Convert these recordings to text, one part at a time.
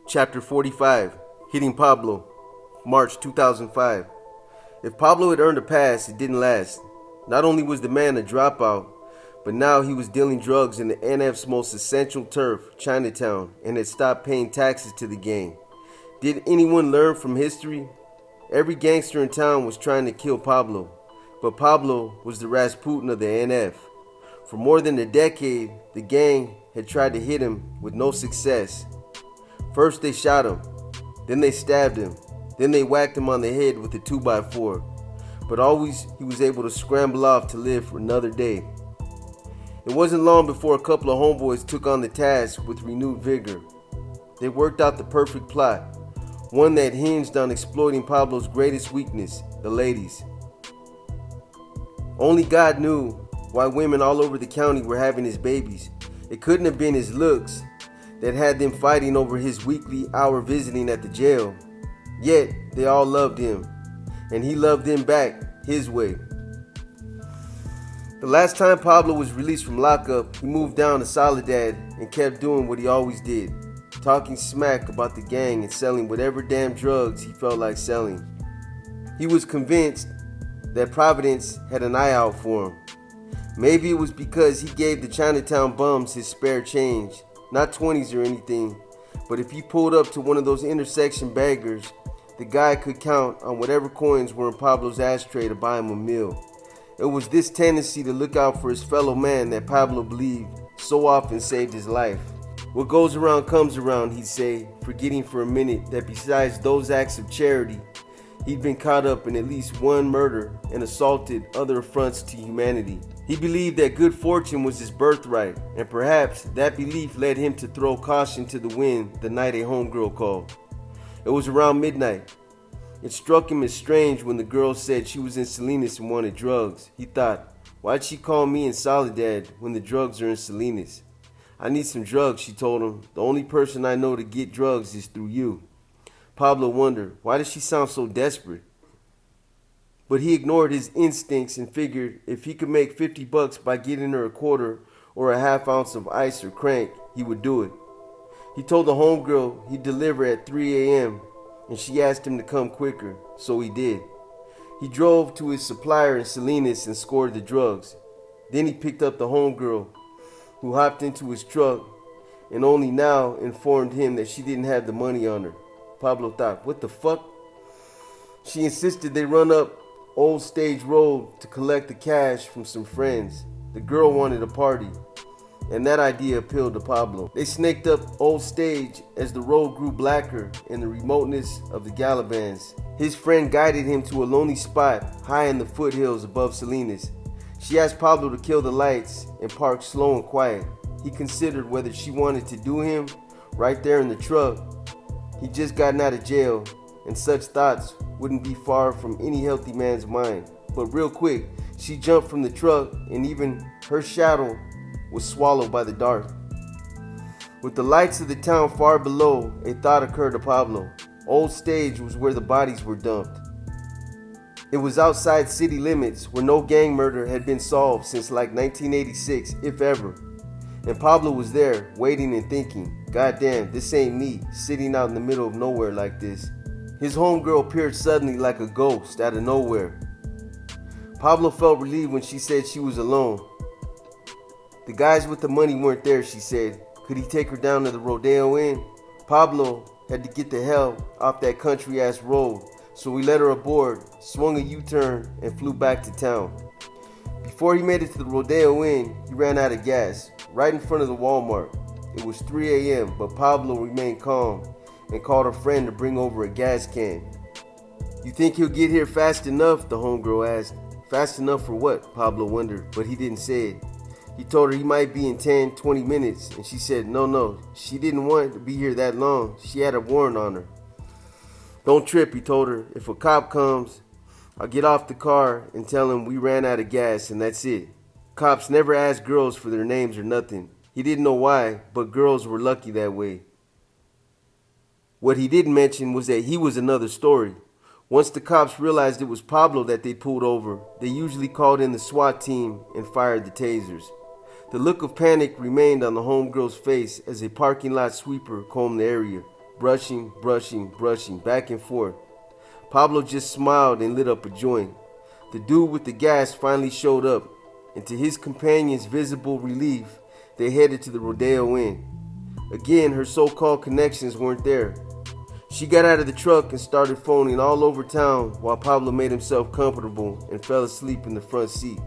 Chapter 45, Hitting Pablo, March 2005. If Pablo had earned a pass, it didn't last. Not only was the man a dropout, but now he was dealing drugs in the NF's most essential turf, Chinatown, and had stopped paying taxes to the gang. Did anyone learn from history? Every gangster in town was trying to kill Pablo, but Pablo was the Rasputin of the NF. For more than a decade, the gang had tried to hit him with no success. First they shot him, then they stabbed him, then they whacked him on the head with a 2x4. But always he was able to scramble off to live for another day. It wasn't long before a couple of homeboys took on the task with renewed vigor. They worked out the perfect plot, one that hinged on exploiting Pablo's greatest weakness, the ladies. Only God knew why women all over the county were having his babies. It couldn't have been his looks that had them fighting over his weekly hour visiting at the jail. Yet, they all loved him, and he loved them back his way. The last time Pablo was released from lockup, he moved down to Soledad and kept doing what he always did, talking smack about the gang and selling whatever damn drugs he felt like selling. He was convinced that Providence had an eye out for him. Maybe it was because he gave the Chinatown bums his spare change. Not 20s or anything, but if he pulled up to one of those intersection baggers, the guy could count on whatever coins were in Pablo's ashtray to buy him a meal. It was this tendency to look out for his fellow man that Pablo believed so often saved his life. What goes around comes around, he'd say, forgetting for a minute that besides those acts of charity, he'd been caught up in at least one murder and assaulted other affronts to humanity. He believed that good fortune was his birthright, and perhaps that belief led him to throw caution to the wind the night a homegirl called. It was around midnight. It struck him as strange when the girl said she was in Salinas and wanted drugs. He thought, why'd she call me in Soledad when the drugs are in Salinas? I need some drugs, she told him. The only person I know to get drugs is through you. Pablo wondered, why does she sound so desperate? But he ignored his instincts and figured if he could make $50 by getting her a quarter or a half ounce of ice or crank, he would do it. He told the homegirl he'd deliver at 3 a.m. and she asked him to come quicker, so he did. He drove to his supplier in Salinas and scored the drugs. Then he picked up the homegirl, who hopped into his truck and only now informed him that she didn't have the money on her. Pablo thought, what the fuck? She insisted they run up Old Stage Road to collect the cash from some friends. The girl wanted a party, and that idea appealed to Pablo. They snaked up Old Stage as the road grew blacker in the remoteness of the Galabans. His friend guided him to a lonely spot high in the foothills above Salinas. She asked Pablo to kill the lights and park slow and quiet. He considered whether she wanted to do him right there in the truck. He'd just gotten out of jail, and such thoughts wouldn't be far from any healthy man's mind. But real quick, she jumped from the truck, and even her shadow was swallowed by the dark. With the lights of the town far below, a thought occurred to Pablo. Old Stage was where the bodies were dumped. It was outside city limits where no gang murder had been solved since like 1986, if ever. And Pablo was there, waiting and thinking, goddamn, this ain't me, sitting out in the middle of nowhere like this. His homegirl appeared suddenly like a ghost out of nowhere. Pablo felt relieved when she said she was alone. The guys with the money weren't there, she said. Could he take her down to the Rodeo Inn? Pablo had to get the hell off that country-ass road, so he let her aboard, swung a U-turn, and flew back to town. Before he made it to the Rodeo Inn, he ran out of gas, right in front of the Walmart. It was 3 a.m., but Pablo remained calm and called a friend to bring over a gas can. You think he'll get here fast enough? The homegirl asked. Fast enough for what? Pablo wondered, but he didn't say it. He told her he might be in 10, 20 minutes, and she said no, she didn't want to be here that long. She had a warrant on her. Don't trip, he told her. If a cop comes, I'll get off the car and tell him we ran out of gas and that's it. Cops never ask girls for their names or nothing. He didn't know why, but girls were lucky that way. What he didn't mention was that he was another story. Once the cops realized it was Pablo that they pulled over, they usually called in the SWAT team and fired the tasers. The look of panic remained on the homegirl's face as a parking lot sweeper combed the area. brushing, back and forth. Pablo just smiled and lit up a joint. The dude with the gas finally showed up, and to his companion's visible relief, they headed to the Rodeo Inn. Again, her so-called connections weren't there. She got out of the truck and started phoning all over town while Pablo made himself comfortable and fell asleep in the front seat.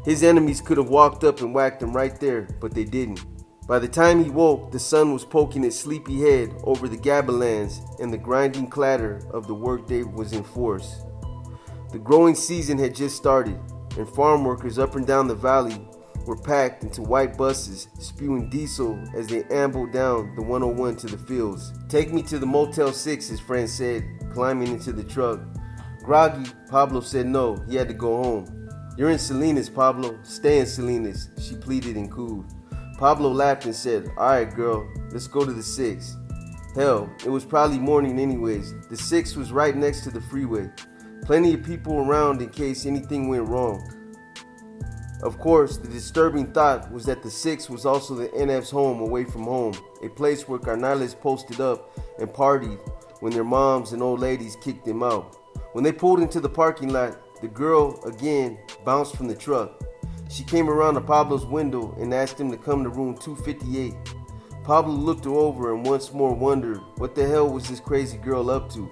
His enemies could have walked up and whacked him right there, but they didn't. By the time he woke, the sun was poking its sleepy head over the gabilands and the grinding clatter of the workday was in force. The growing season had just started, and farm workers up and down the valley were packed into white buses, spewing diesel as they ambled down the 101 to the fields. "Take me to the Motel 6, his friend said, climbing into the truck. Groggy, Pablo said no, he had to go home. "You're in Salinas, Pablo. Stay in Salinas," she pleaded and cooed. Pablo laughed and said, "Alright, girl, let's go to the 6. Hell, it was probably morning anyways. The 6 was right next to the freeway. Plenty of people around in case anything went wrong. Of course, the disturbing thought was that the 6 was also the NF's home away from home, a place where carnales posted up and partied when their moms and old ladies kicked them out. When they pulled into the parking lot, the girl again bounced from the truck. She came around to Pablo's window and asked him to come to room 258. Pablo looked her over and once more wondered what the hell was this crazy girl up to.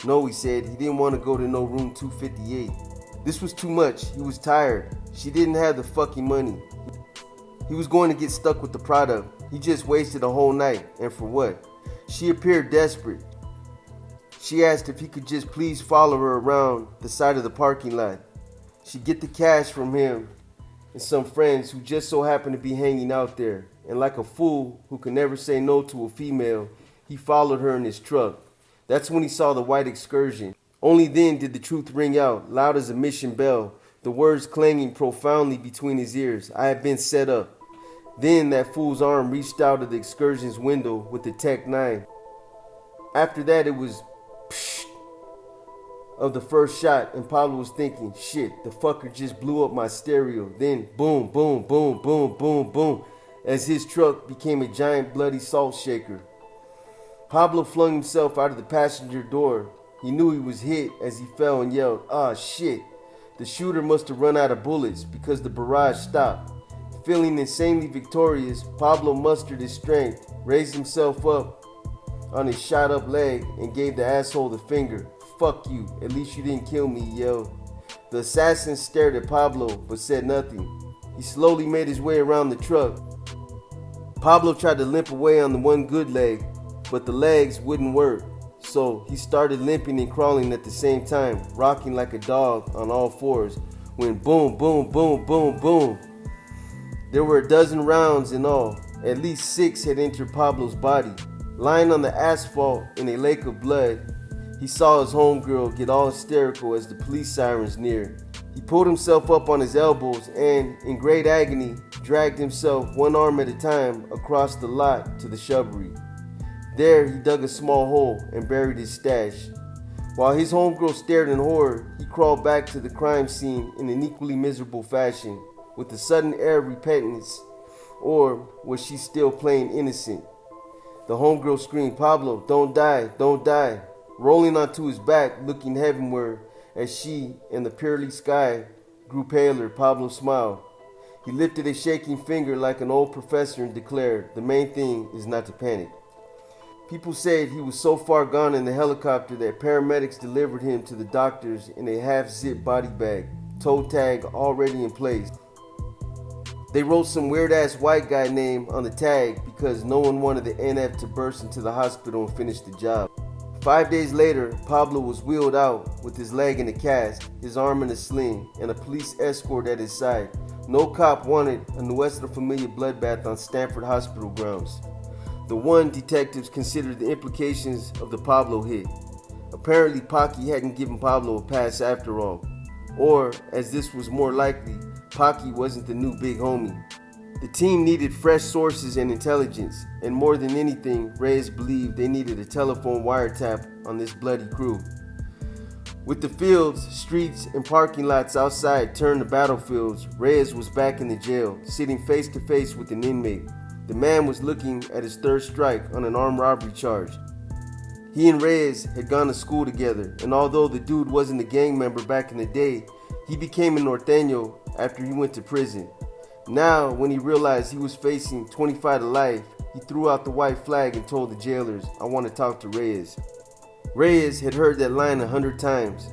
No, he said, he didn't want to go to no room 258. This was too much. He was tired. She didn't have the fucking money. He was going to get stuck with the product. He just wasted a whole night. And for what? She appeared desperate. She asked if he could just please follow her around the side of the parking lot. She'd get the cash from him and some friends who just so happened to be hanging out there. And like a fool who could never say no to a female, he followed her in his truck. That's when he saw the white Excursion. Only then did the truth ring out, loud as a mission bell, the words clanging profoundly between his ears. I had been set up. Then that fool's arm reached out of the Excursion's window with the Tech 9. After that, it was psh of the first shot, and Pablo was thinking, shit, the fucker just blew up my stereo. Then boom, boom, boom, boom, boom, boom, as his truck became a giant bloody salt shaker. Pablo flung himself out of the passenger door. He knew he was hit as he fell and yelled, "Ah, shit." The shooter must have run out of bullets because the barrage stopped. Feeling insanely victorious, Pablo mustered his strength, raised himself up on his shot up leg, and gave the asshole the finger. "Fuck you, at least you didn't kill me," he yelled. The assassin stared at Pablo but said nothing. He slowly made his way around the truck. Pablo tried to limp away on the one good leg, but the legs wouldn't work. So he started limping and crawling at the same time, rocking like a dog on all fours, when boom, boom, boom, boom, boom. There were a dozen rounds in all. At least 6 had entered Pablo's body. Lying on the asphalt in a lake of blood, he saw his homegirl get all hysterical as the police sirens neared. He pulled himself up on his elbows and, in great agony, dragged himself one arm at a time across the lot to the shrubbery. There, he dug a small hole and buried his stash. While his homegirl stared in horror, he crawled back to the crime scene in an equally miserable fashion, with a sudden air of repentance. Or was she still playing innocent? The homegirl screamed, "Pablo, don't die, don't die." Rolling onto his back, looking heavenward as she and the pearly sky grew paler, Pablo smiled. He lifted a shaking finger like an old professor and declared, "The main thing is not to panic." People said he was so far gone in the helicopter that paramedics delivered him to the doctors in a half-zip body bag, toe tag already in place. They wrote some weird-ass white guy name on the tag because no one wanted the NF to burst into the hospital and finish the job. 5 days later, Pablo was wheeled out with his leg in a cast, his arm in a sling, and a police escort at his side. No cop wanted a Nuestra Familia bloodbath on Stanford Hospital grounds. The one detectives considered the implications of the Pablo hit. Apparently, Paki hadn't given Pablo a pass after all. Or, as this was more likely, Paki wasn't the new big homie. The team needed fresh sources and intelligence, and more than anything, Reyes believed they needed a telephone wiretap on this bloody crew. With the fields, streets, and parking lots outside turned to battlefields, Reyes was back in the jail, sitting face to face with an inmate. The man was looking at his third strike on an armed robbery charge. He and Reyes had gone to school together, and although the dude wasn't a gang member back in the day, he became a norteño after he went to prison. Now, when he realized he was facing 25 to life, he threw out the white flag and told the jailers, "I want to talk to Reyes." Reyes had heard that line 100 times.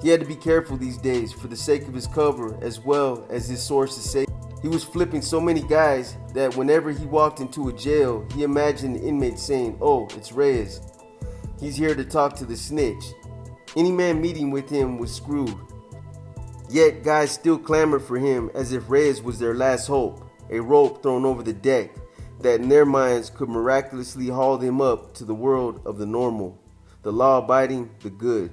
He had to be careful these days for the sake of his cover as well as his sources' sake. He was flipping so many guys that whenever he walked into a jail, he imagined the inmates saying, "Oh, it's Reyes. He's here to talk to the snitch." Any man meeting with him was screwed. Yet guys still clamored for him as if Reyes was their last hope, a rope thrown over the deck that in their minds could miraculously haul them up to the world of the normal, the law-abiding, the good.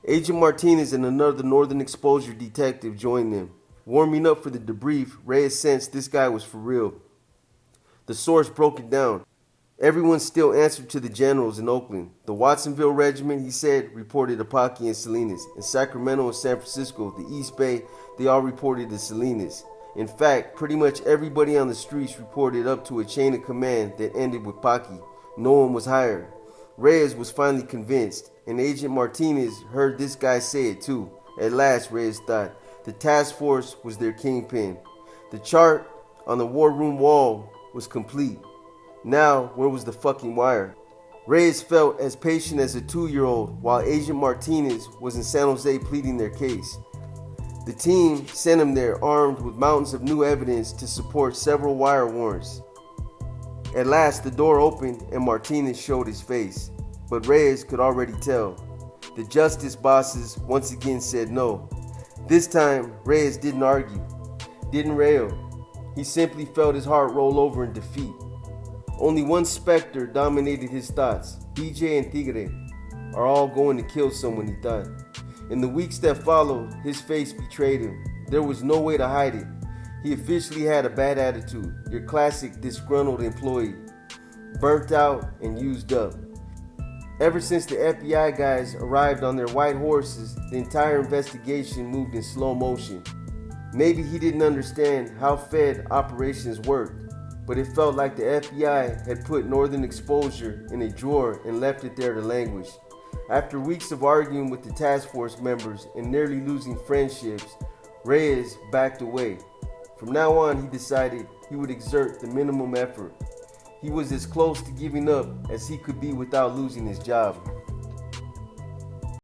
Agent Martinez and another Northern Exposure detective joined them. Warming up for the debrief, Reyes sensed this guy was for real. The source broke it down. Everyone still answered to the generals in Oakland. The Watsonville Regiment, he said, reported to Paki and Salinas. In Sacramento and San Francisco, the East Bay, they all reported to Salinas. In fact, pretty much everybody on the streets reported up to a chain of command that ended with Paki. No one was hired. Reyes was finally convinced, and Agent Martinez heard this guy say it too. At last, Reyes thought, the task force was their kingpin. The chart on the war room wall was complete. Now, where was the fucking wire? Reyes felt as patient as a 2-year-old while Agent Martinez was in San Jose pleading their case. The team sent him there armed with mountains of new evidence to support several wire warrants. At last, the door opened and Martinez showed his face, but Reyes could already tell. The justice bosses once again said no. This time, Reyes didn't argue, didn't rail. He simply felt his heart roll over in defeat. Only one specter dominated his thoughts. DJ and Tigre are all going to kill someone, he thought. In the weeks that followed, his face betrayed him. There was no way to hide it. He officially had a bad attitude, your classic disgruntled employee, burnt out and used up. Ever since the FBI guys arrived on their white horses, the entire investigation moved in slow motion. Maybe he didn't understand how Fed operations worked, but it felt like the FBI had put Northern Exposure in a drawer and left it there to languish. After weeks of arguing with the task force members and nearly losing friendships, Reyes backed away. From now on, he decided he would exert the minimum effort. He was as close to giving up as he could be without losing his job.